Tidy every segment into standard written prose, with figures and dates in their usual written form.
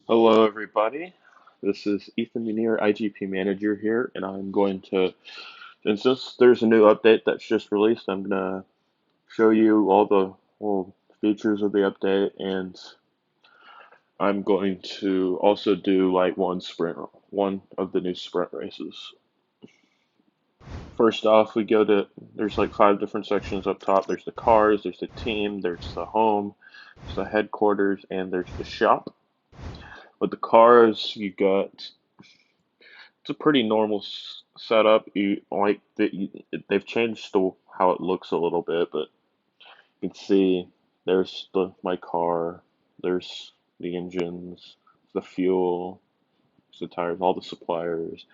Hello, everybody. This is Ethan Munir, IGP manager here, and and since there's a new update that's just released, I'm gonna show you all the features of the update, and I'm going to also do like one of the new sprint races. First off, there's like five different sections up top. There's the cars, there's the team, there's the home, there's the headquarters, and there's the shop. With the cars, it's a pretty normal setup. They've changed how it looks a little bit, but you can see my car, there's the engines, the fuel, the tires, all the suppliers.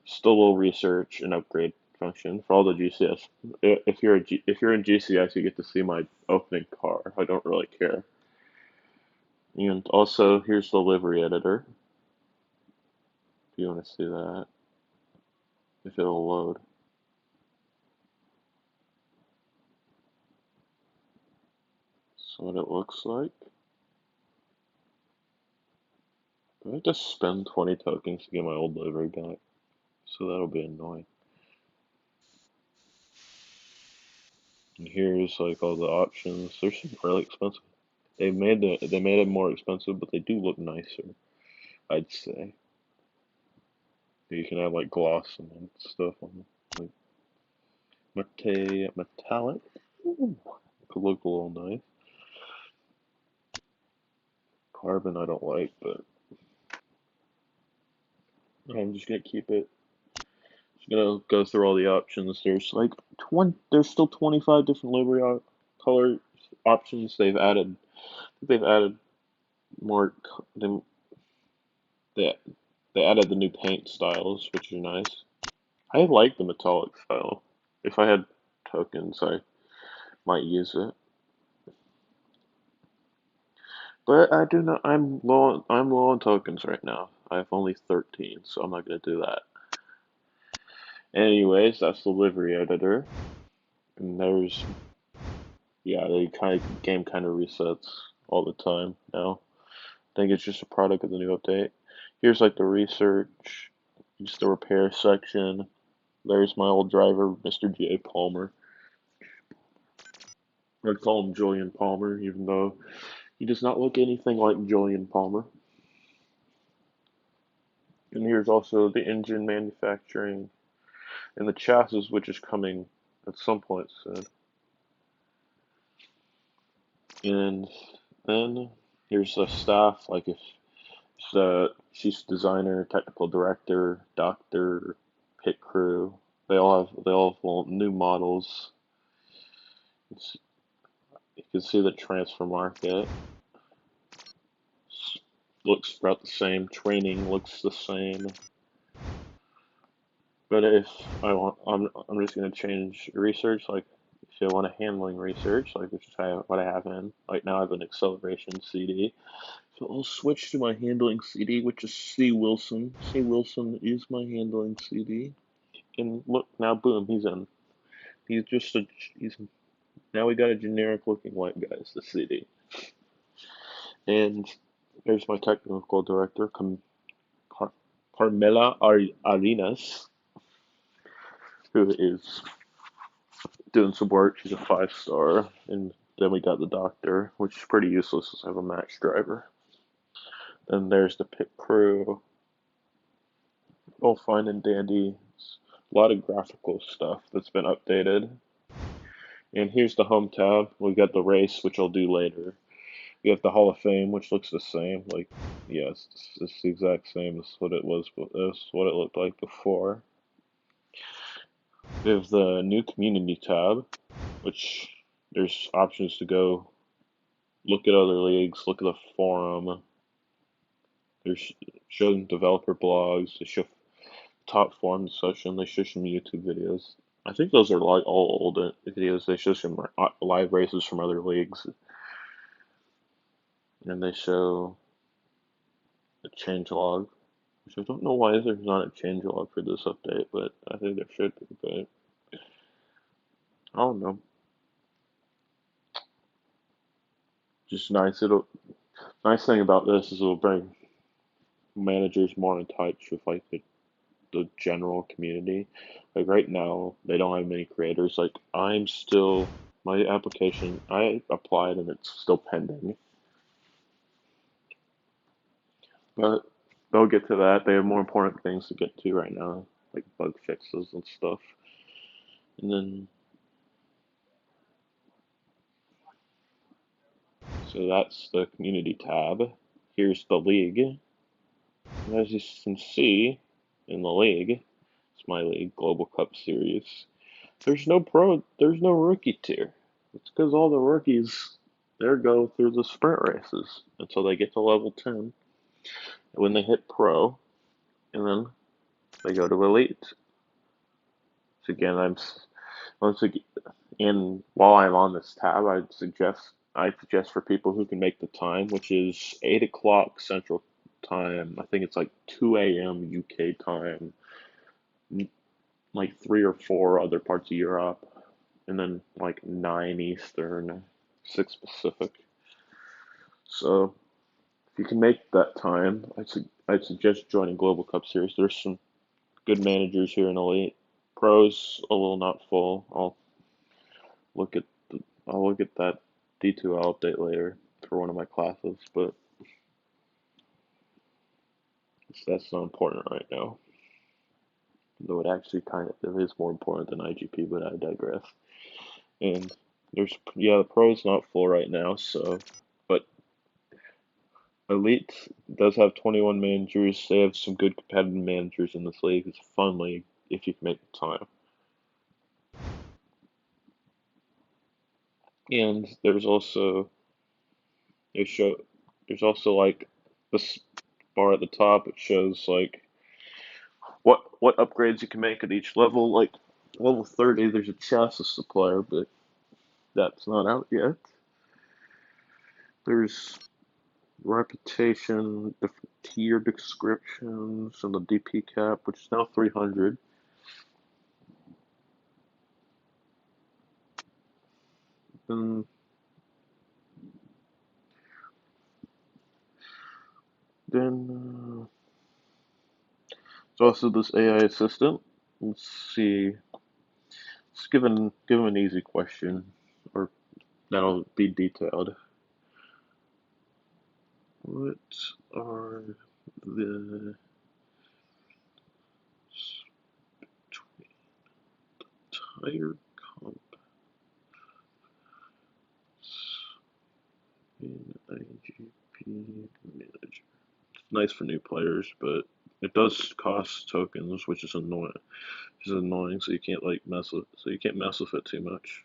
Still a little research and upgrade function for all the GCS. If you're in GCS, you get to see my opening car. I don't really care. And also, here's the livery editor. If you want to see that, if it'll load. So what it looks like. I have to spend 20 tokens to get my old livery back, so that'll be annoying. And here's like all the options. There's some really expensive. They made it more expensive, but they do look nicer, I'd say. You can have like gloss and stuff on them, like metallic. Ooh, could look a little nice. Carbon I don't like, but I'm just gonna keep it. Just gonna go through all the options. There's still 25 different livery color options. They've added more. They they added the new paint styles, which are nice. I like the metallic style. If I had tokens, I might use it. But I do not. I'm low on tokens right now. I have only 13, so I'm not gonna do that. Anyways, that's the livery editor, and the game kind of resets all the time now. I think it's just a product of the new update. Here's like the research, just the repair section. There's my old driver, Mr. J. Palmer. I'd call him Julian Palmer, even though he does not look anything like Julian Palmer. And here's also the engine manufacturing and the chassis, which is coming at some point soon. And then here's the staff, like if the chief designer, technical director, doctor, pit crew. They all have new models. You can see the transfer market looks about the same. Training looks the same. But if I want, I'm just gonna change research. Like if I want a handling research, like which is what I have in. Like now I have an acceleration CD. So I'll switch to my handling CD, which is C Wilson. C Wilson is my handling CD. And look now, boom, he's in. He's just a he's now we got a generic looking white guy as the CD. And there's my technical director, Carmela Arenas, who is doing some work. She's a 5-star. And then we got the doctor, which is pretty useless as I have a match driver. Then there's the pit crew. All fine and dandy. A lot of graphical stuff that's been updated. And here's the home tab. We got the race, which I'll do later. We have the Hall of Fame, which looks the same. Like, yes, it's the exact same as what it was, as what it looked like before. We have the new community tab, which there's options to go look at other leagues, look at the forum. There's showing developer blogs, they show top forum discussion, they show some YouTube videos. I think those are like all old videos. They show some live races from other leagues, and they show a changelog, which I don't know why there's not a changelog for this update, but I think there should be. But I don't know. Just nice. Nice thing about this is it'll bring managers more in touch with like the general community. Like right now, they don't have many creators. Like I'm still my application, I applied and it's still pending. But they'll get to that. They have more important things to get to right now, like bug fixes and stuff. And then, so that's the community tab. Here's the league. And as you can see in the league, it's my league, Global Cup Series. There's no rookie tier. It's because all the rookies, they go through the sprint races until they get to level 10. And when they hit pro, and then they go to elite. So again, once again, and while I'm on this tab, I suggest for people who can make the time, which is 8 o'clock Central Time. I think it's like 2 a.m. UK time, like 3 or 4 other parts of Europe, and then like 9 Eastern, 6 Pacific. So if you can make that time, I'd suggest joining Global Cup Series. There's some good managers here in Elite. Pros a little not full. Look at I'll look at that D2L update later for one of my classes, but that's not important right now. Though it actually it is more important than IGP, but I digress. And the pro's not full right now, so but Elite does have 21 managers. They have some good competitive managers in this league. It's a fun league if you can make the time. And they show there's also like this bar at the top. It shows like what upgrades you can make at each level. Like level 30, there's a chassis supplier, but that's not out yet. There's reputation, different tier descriptions, and the DP cap, which is now 300. And then there's also this AI assistant. Let's see. Let's give him an easy question, or that'll be detailed. What are the tire comps in IGP manager? It's nice for new players, but it does cost tokens, which is annoying. So you can't mess with it too much.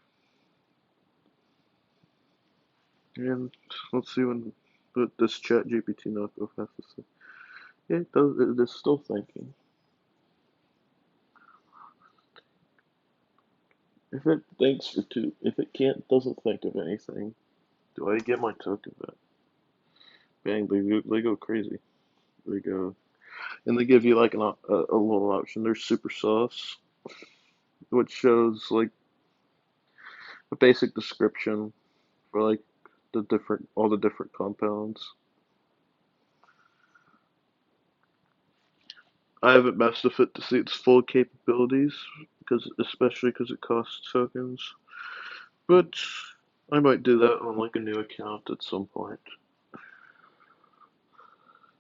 And let's see what this Chat GPT knockoff has to say. Yeah, it does. It is still thinking. If it doesn't think of anything, do I get my token back? Bang, they go crazy. They go, and they give you like a little option. There's super sauce, which shows like a basic description for like all the different compounds. I haven't messed with it to see its full capabilities, especially because it costs tokens. But I might do that on like a new account at some point,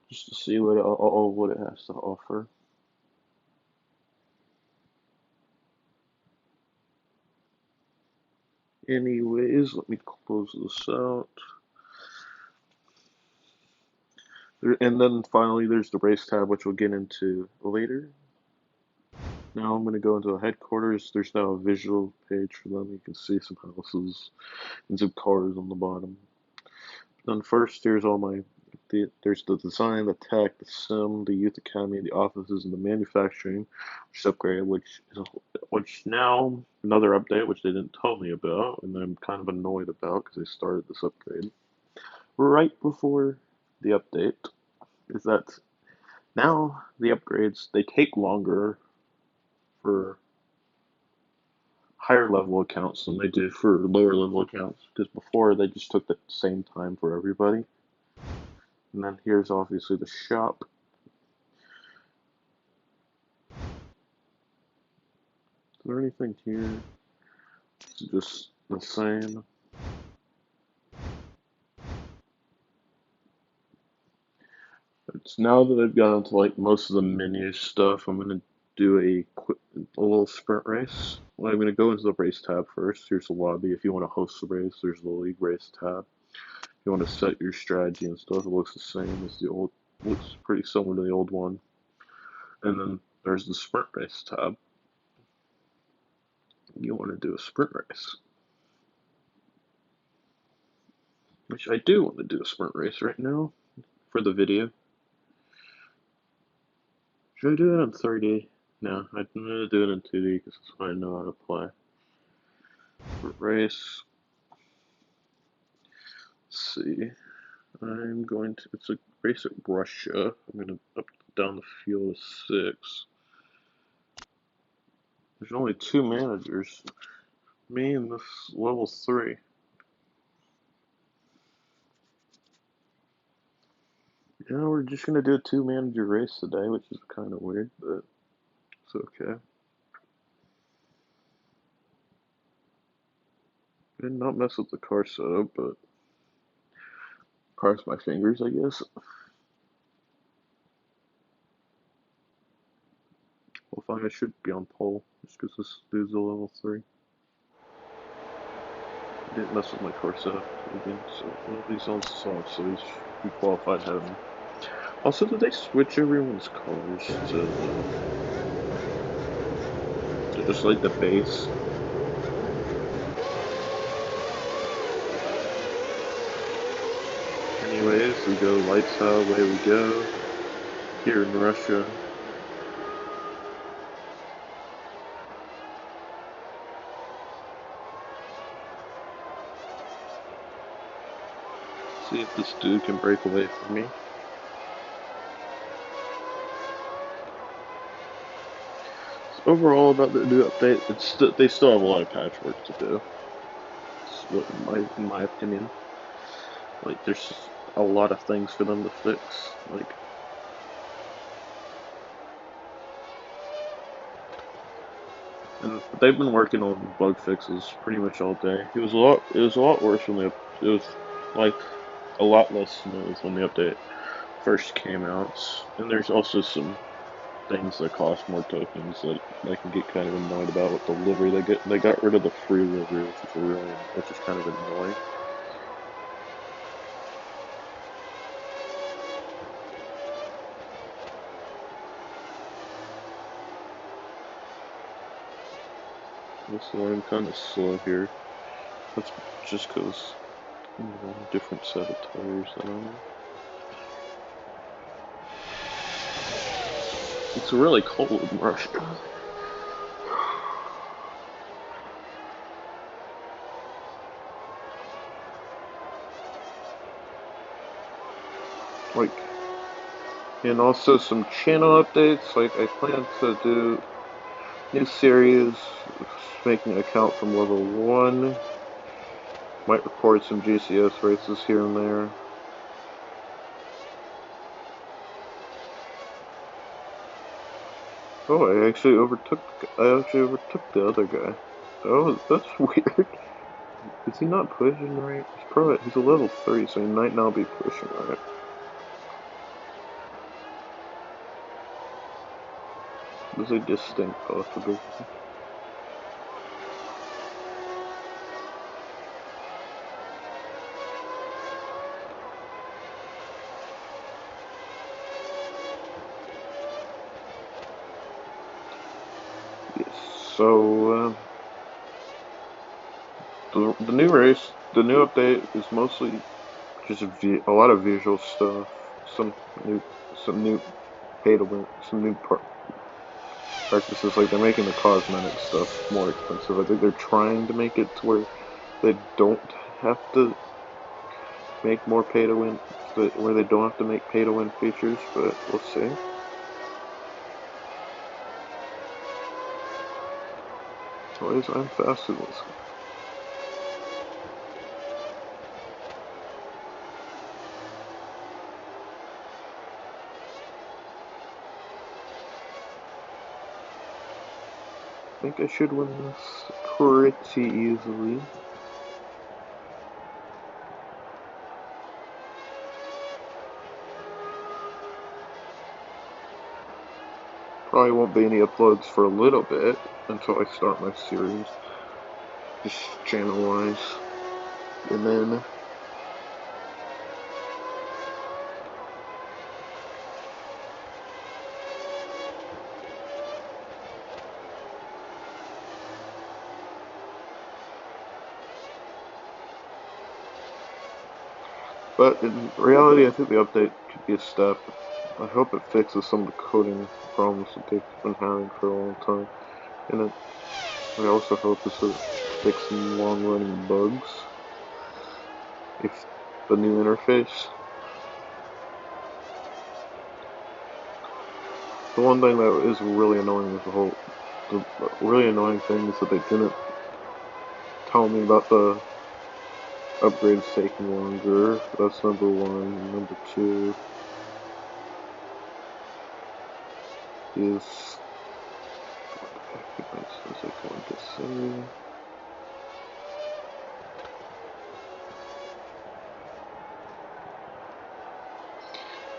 just to see what it has to offer. Anyways, let me close this out. And then finally, there's the race tab, which we'll get into later. Now I'm going to go into the headquarters. There's now a visual page for them. You can see some houses and some cars on the bottom. Then first, there's the design, the tech, the sim, the youth academy, the offices, and the manufacturing, which is upgraded. Which now another update, which they didn't tell me about, and I'm kind of annoyed about because they started this upgrade right before the update. Is that now the upgrades they take longer for higher level accounts than they do for lower level accounts because before they just took the same time for everybody. And then here's obviously the shop. there anything here? It's just the same. It's now that I've gotten to like most of the menu stuff, I'm gonna do a little sprint race. Well, I'm gonna go into the race tab first. Here's the lobby. If you want to host the race, there's the league race tab. If you want to set your strategy and stuff, it looks the same as the old. Looks pretty similar to the old one. And then there's the sprint race tab. You want to do a sprint race, which I do want to do a sprint race right now for the video. Should I do it in 3D? No, I'm gonna do it in 2D because that's what I know how to play. Sprint race. Let's see. I'm going to. It's a race at Russia. I'm gonna up down the field with 6. There's only 2 managers. Me and this level 3. Yeah, we're just gonna do a 2-manager race today, which is kind of weird, but it's okay. I did not mess with the car setup, but cross my fingers, I guess. Well, fine, I should be on pole, just because this dude's a level 3. I didn't mess with my car setup again, so well, he's on soft, so he qualified ahead of me. Also, did they switch everyone's colors to just like the base? Anyways, we go lights out, away we go. Here in Russia. See if this dude can break away from me. So overall, about the new update, they still have a lot of patchwork to do. It's what in my opinion, like there's a lot of things for them to fix. Like and they've been working on bug fixes pretty much all day. It was a lot worse when it was like a lot less smooth when the update first came out. And there's also some things that cost more tokens that I can get kind of annoyed about with the livery they got rid of the free livery, which is kind of annoying. Also, I'm kind of slow here. That's just because I'm on a different set of tires than I am. It's really cold in Russia. Like, and also some channel updates. Like, I plan to do new series, making an account from level 1. Might record some GCS races here and there. Oh, I actually overtook the other guy. Oh, that's weird. Is he not pushing right? He's a level 3, so he might not be pushing right. There's a distinct possibility. Yes. So the new update is mostly just a lot of visual stuff. Some new, some new pay to win, some new practices. Like they're making the cosmetic stuff more expensive. I think they're trying to make it to where they don't have to make more pay to win, where they don't have to make pay to win features. But we'll see. Always, I'm faster than this guy. think I should win this pretty easily. Probably won't be any uploads for a little bit until I start my series, just channel wise. And then, but in reality, I think the update could be a step. I hope it fixes some of the coding problems that they've been having for a long time. And I also hope this will fix some long running bugs. If the new interface. The one thing that is really annoying is the really annoying thing is that they didn't tell me about the upgrades taking longer. That's number one. Number two is what the heck was I going to say?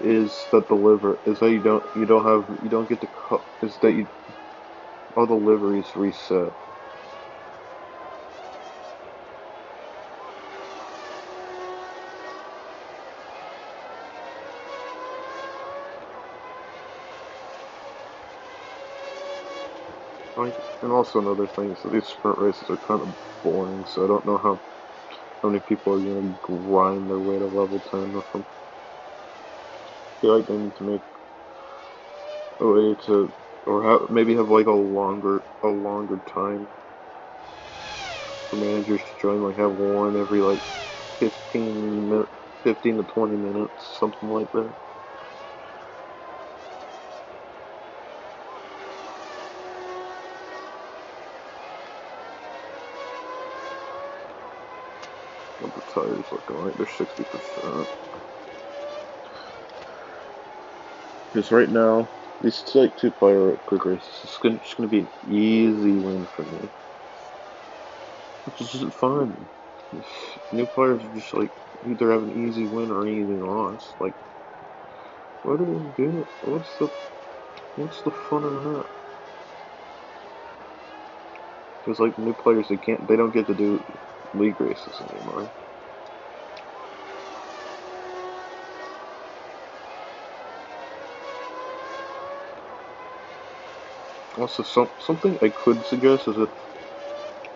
Is that the liver is that you don't get to cut is that you all the liveries reset. Like, and also another thing is that these sprint races are kind of boring, so I don't know how many people are gonna grind their way to level 10 with them. I feel like they need to make a way to, or maybe have like a longer time for managers to join, like have one every like 15 minutes, 15 to 20 minutes, something like that. What the tires looking like? They're 60%. Because right now, these like two-player quick races, just gonna be an easy win for me, which is just fun. New players are just like either have an easy win or an easy loss. Like, what are you doing? What's the fun in that? Because like new players, they don't get to do league races anymore. Also, something I could suggest is if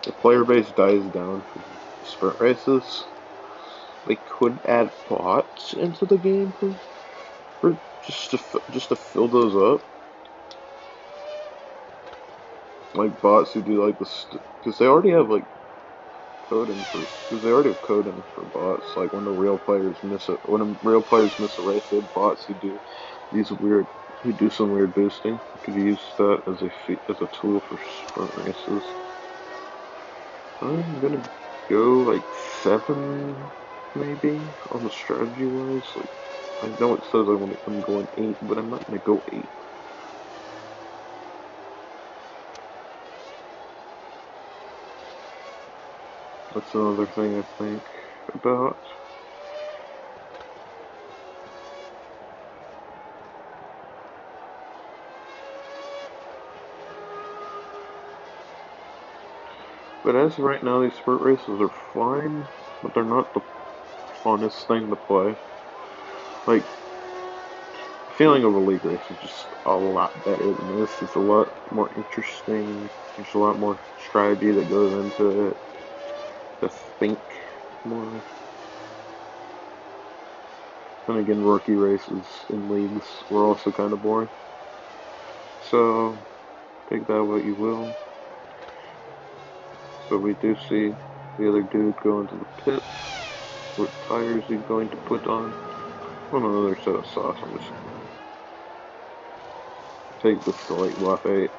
the player base dies down from sprint races, they could add bots into the game for just to fill those up, like bots who do like because they already have like coding for because they already have coding for bots. Like when real players miss a race, they have bots these weird who do some weird boosting. We could use that as a tool for sprint races. I'm gonna go like 7 maybe on the strategy wise. Like I know it says I'm going 8, but I'm not gonna go 8. That's another thing I think about. But as of right now, these sprint races are fine, but they're not the funnest thing to play. Like, the feeling of a league race is just a lot better than this. It's a lot more interesting. There's a lot more strategy that goes into it. To think more. And again, rookie races in leagues were also kind of boring. So, take that what you will. So we do see the other dude go into the pit. What tires is he going to put on? On another set of sauce. I'm just take this to like lap 8.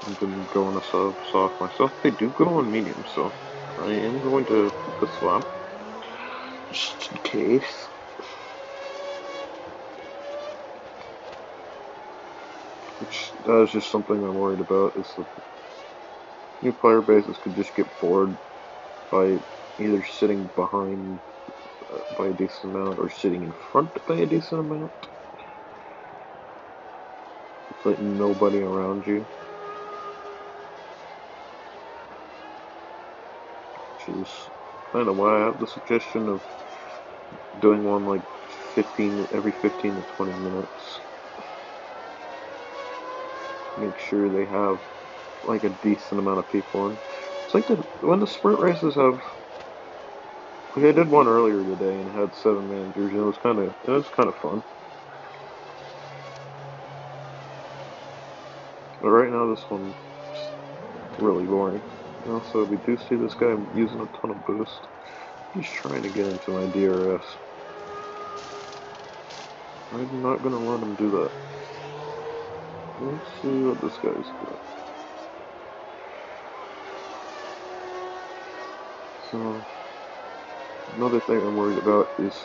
And then go on a soft myself. They do go on medium, so I am going to put this lap just in case. Which that is just something I'm worried about. Is the new player bases could just get bored by either sitting behind by a decent amount or sitting in front by a decent amount. It's like nobody around you, which is kind of why I have the suggestion of doing one like 15 to 20 minutes. Make sure they have like a decent amount of people in. It's like when the sprint races have. Like I did one earlier today and it had 7 managers and it was kind of fun. But right now this one's really boring. Also, we do see this guy using a ton of boost. He's trying to get into my DRS. I'm not gonna let him do that. Let's see what this guy's doing. So, another thing I'm worried about is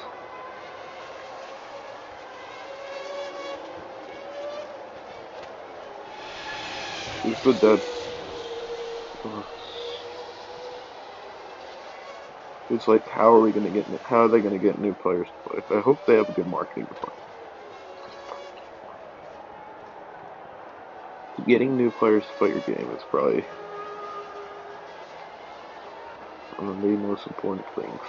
the dead. Uh, it's like how are they gonna get new players to play? I hope they have a good marketing department. Getting new players to play your game is probably one of the most important things.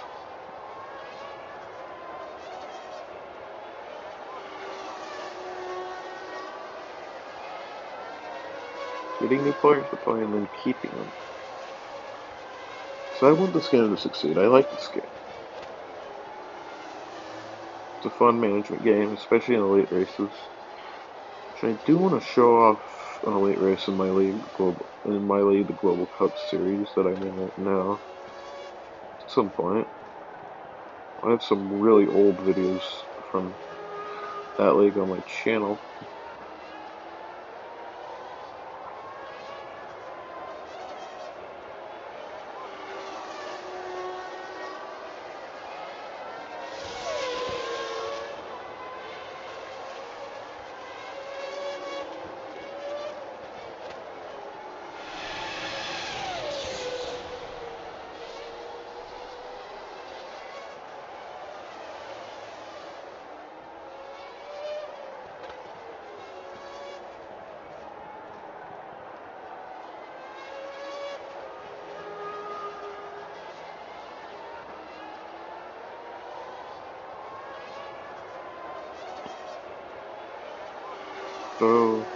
Getting new players to play and then keeping them. So I want this game to succeed. I like this game. It's a fun management game, especially in elite races. Which I do want to show off an elite race in my league, the Global Cup Series that I'm in right now. At some point, I have some really old videos from that league on my channel. So,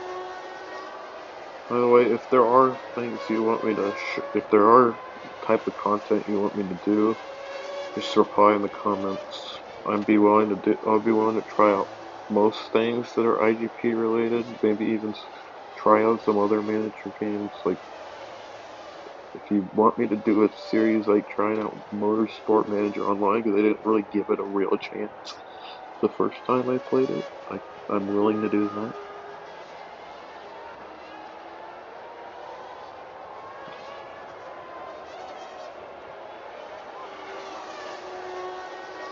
by the way, if there are things you want me to, if there are type of content you want me to do, just reply in the comments. I'll be willing to try out most things that are IGP related. Maybe even try out some other manager games. Like if you want me to do a series like trying out Motorsport Manager Online because I didn't really give it a real chance the first time I played it, I'm willing to do that.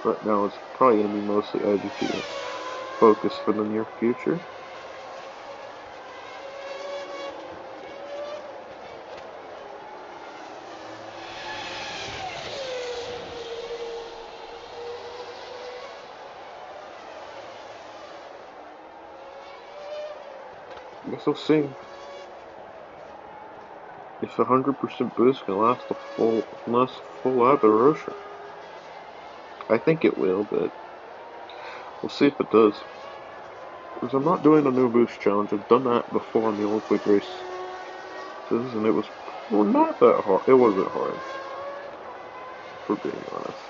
But now it's probably going to be mostly IGP focused for the near future. Guess we'll see if 100% boost can last a full lap at Rocha. I think it will, but we'll see if it does. Because I'm not doing a new boost challenge. I've done that before on the old quick races, and it was not that hard. It wasn't hard, for being honest.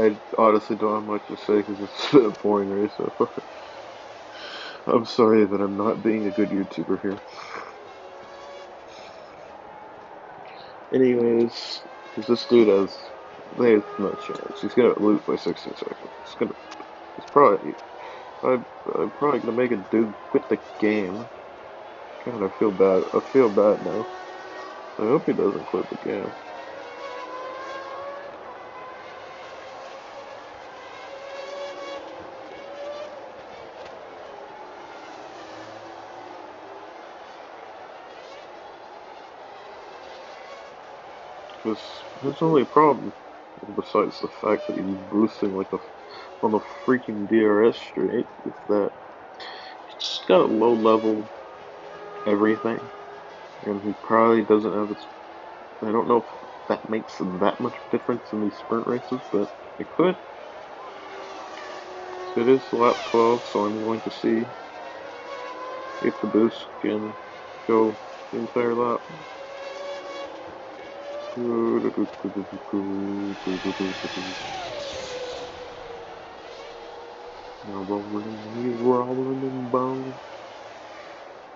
I honestly don't have much to say because it's been a boring race so far. I'm sorry that I'm not being a good YouTuber here. Anyways, because this dude there's no chance. He's gonna lose by 16 seconds. It's probably, I'm probably gonna make a dude quit the game. God, I feel bad. I feel bad now. I hope he doesn't quit the game. Because there's only a problem. Besides the fact that he's boosting like on the freaking DRS straight, is that he's just got a low level everything, and he probably doesn't have his. I don't know if that makes that much difference in these sprint races, but it could. So it is lap 12, so I'm going to see if the boost can go the entire lap. Rolling, he's rolling and bone,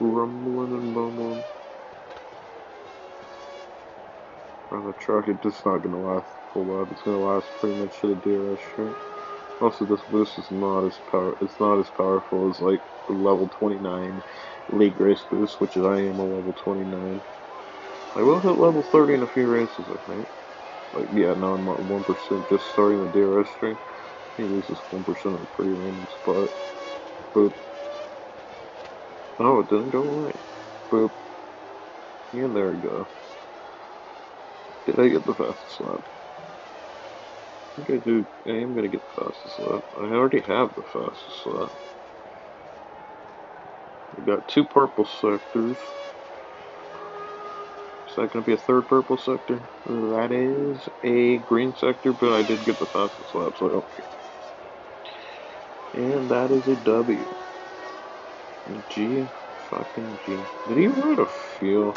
rumbling and bumbling. On the track, it's just not gonna last the full lap. It's gonna last pretty much to the DRS straight. Also, this boost is not as power. It's not as powerful as like the level 29 league race boost, which is I am a level 29. I will hit level 30 in a few races, I think. Like, yeah, no, I'm at 1% just starting the DRS string. He loses 1% at a pretty random spot. Boop. Oh, it didn't go away. Boop. And there we go. Did I get the fastest lap? I think I do. I am gonna get the fastest lap. I already have the fastest lap. We got two purple sectors. Is that gonna be a third purple sector? That is a green sector, but I did get the fastest lap, so I don't care. And that is a W. G fucking G. Did he run a fuel?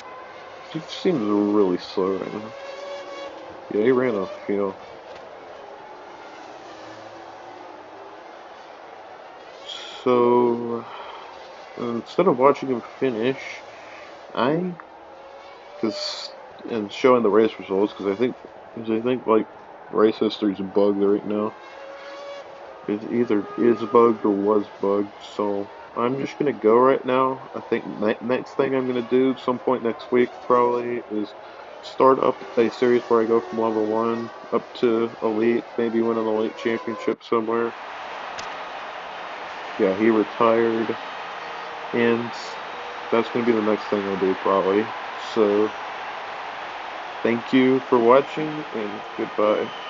He seems really slow right now. Yeah, he ran a fuel. So instead of watching him finish, I because and showing the race results because I think like race history's bugged right now. It either is bugged or was bugged. So I'm just gonna go right now. I think next thing I'm gonna do some point next week probably is start up a series where I go from level one up to elite, maybe win an elite championship somewhere. Yeah, he retired, and that's gonna be the next thing I do probably. So thank you for watching and goodbye.